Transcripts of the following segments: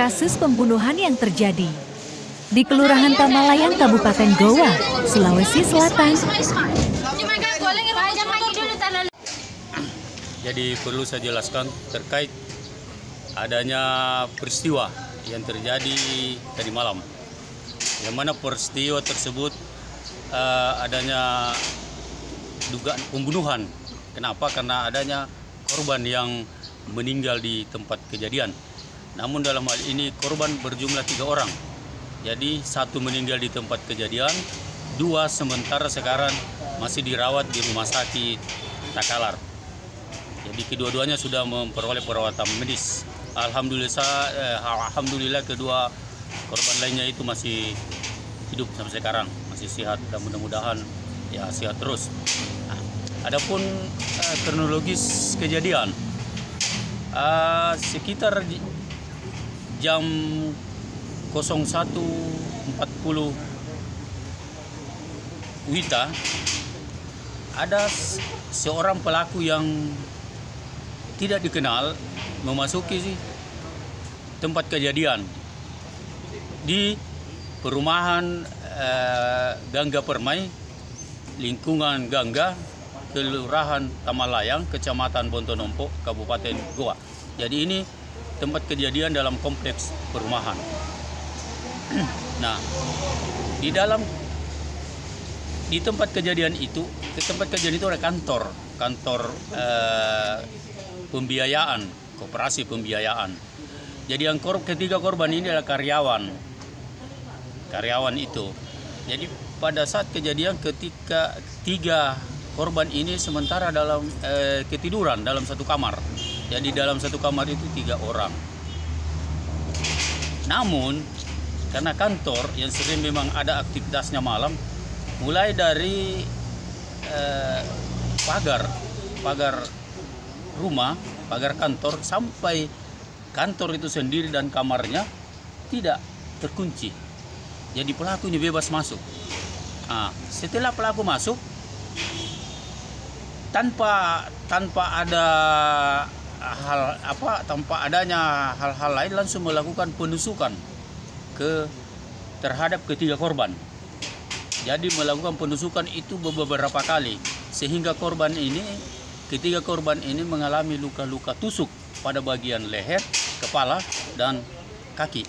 kasus pembunuhan yang terjadi di Kelurahan Tamalayang, Kabupaten Goa, Sulawesi Selatan. Jadi perlu saya jelaskan terkait adanya peristiwa yang terjadi tadi malam. Yang mana peristiwa tersebut adanya dugaan pembunuhan. Kenapa? Karena adanya korban yang meninggal di tempat kejadian. Namun dalam hal ini korban berjumlah 3 orang. Jadi 1 meninggal di tempat kejadian, 2 sementara sekarang masih dirawat di rumah sakit Takalar. Jadi kedua-duanya sudah memperoleh perawatan medis. Alhamdulillah kedua korban lainnya itu masih hidup sampai sekarang, masih sehat dan mudah-mudahan ya sehat terus. Nah, adapun kronologis kejadian sekitar jam 01.40 WITA ada seorang pelaku yang tidak dikenal memasuki tempat kejadian di perumahan Gangga Permai, lingkungan Gangga, Kelurahan Tamalayang, Kecamatan Bontonompo, Kabupaten Goa. Jadi ini tempat kejadian dalam kompleks perumahan. Nah, di tempat kejadian itu ada kantor pembiayaan, koperasi pembiayaan. Jadi yang ketiga korban ini adalah karyawan itu. Jadi pada saat kejadian ketika 3 korban ini sementara dalam ketiduran dalam satu kamar. Jadi dalam satu kamar itu 3 orang. Namun karena kantor yang sering memang ada aktivitasnya malam, mulai dari pagar rumah, pagar kantor sampai kantor itu sendiri dan kamarnya tidak terkunci. Jadi pelaku ini bebas masuk. Nah, setelah pelaku masuk tanpa adanya hal-hal lain langsung melakukan penusukan terhadap ketiga korban. Jadi melakukan penusukan itu beberapa kali sehingga ketiga korban ini mengalami luka-luka tusuk pada bagian leher, kepala, dan kaki.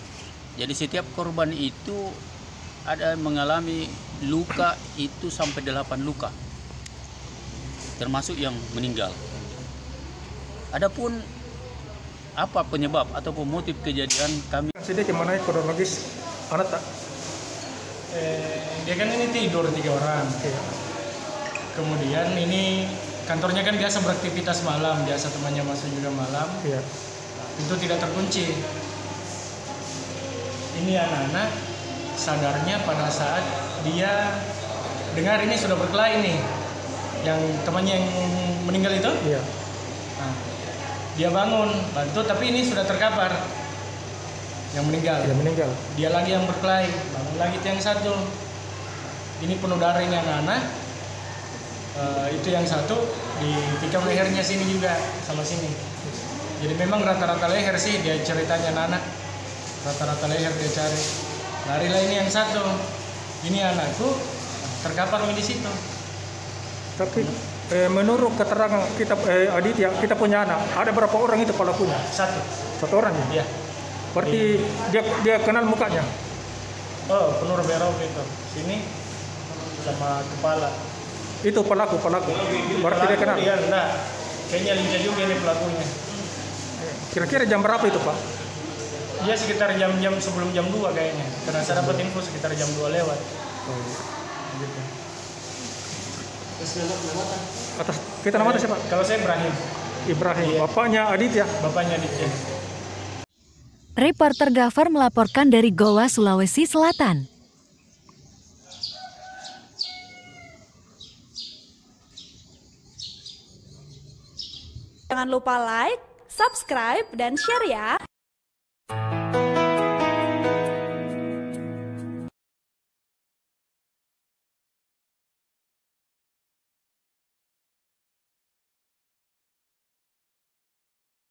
Jadi setiap korban itu ada mengalami luka itu sampai 8 luka, termasuk yang meninggal. Adapun apa penyebab atau motif kejadian kami sedikit mengenai kronologis anak tak? Dia kan ini tidur 3 orang. Iya. Kemudian ini kantornya kan biasa beraktivitas malam, biasa temannya masuk juga malam. Iya. Itu tidak terkunci. Ini anak-anak sadarnya pada saat dia dengar ini sudah berkelahi nih, yang temannya yang meninggal itu. Iya. Nah, dia bangun bantu, tapi ini sudah terkapar yang meninggal. Yang meninggal. Dia lagi yang berkelahi, bangun lagi yang satu. Ini penuh darah ini anak-anak. Itu yang satu ditikam lehernya sini juga sama sini. Jadi memang rata-rata leher sih dia ceritanya anak. Rata-rata leher dia cari. Larilah ini yang satu. Ini anakku terkapar di situ. Tapi menurut keterangan kita Aditya, kita punya anak, ada berapa orang itu pelakunya? Satu orang ya? Iya. Berarti dia kenal mukanya? Oh, penuh berau gitu. Sini sama kepala. Itu pelaku. Berarti dia kenal? Iya, enggak. Kayaknya lincah juga ini pelakunya. Kira-kira jam berapa itu, Pak? Dia sekitar jam-jam sebelum jam 2 kayaknya. Karena saya dapat info sekitar jam 2 lewat. Gitu. Atas kita nama siapa? Kalau saya Ibrahim. Iya. Bapaknya Aditya. Bapaknya Aditya. Reporter Gafar melaporkan dari Goa, Sulawesi Selatan. Jangan lupa like, subscribe, dan share ya.